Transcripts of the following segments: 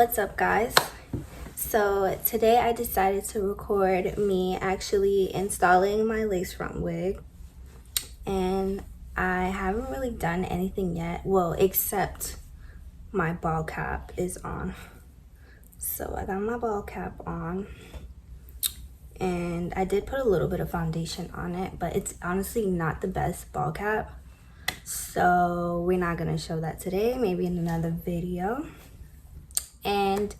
What's up, guys? So today I decided to record me actually installing my lace front wig, and I haven't really done anything yet, well, except my ball cap is on. So I got my ball cap on, and I did put a little bit of foundation on it, but it's honestly not the best ball cap, so we're not gonna show that today, maybe in another video. And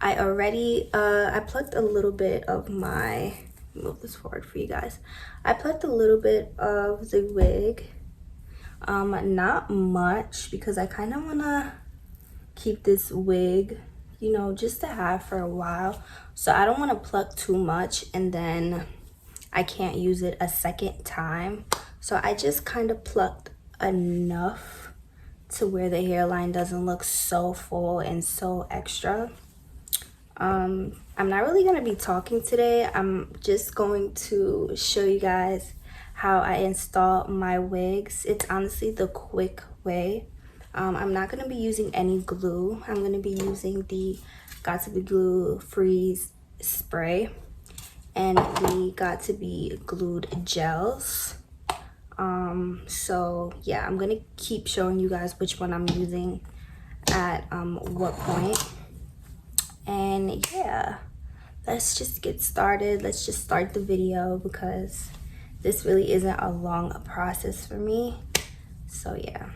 I already I plucked a little bit of my, move this forward for you guys. I plucked a little bit of the wig, not much, because I kind of want to keep this wig, you know, just to have for a while. So I don't want to pluck too much and then I can't use it a second time. So I just kind of plucked enough to where the hairline doesn't look so full and so extra. I'm not really going to be talking today. I'm just going to show you guys how I install my wigs. It's honestly the quick way. I'm not going to be using any glue. I'm going to be using the GOT2B glue freeze spray and the GOT2B glued gels. So yeah, I'm gonna keep showing you guys which one I'm using at what point. And yeah, let's just get started. Let's just start the video because this really isn't a long process for me. So yeah.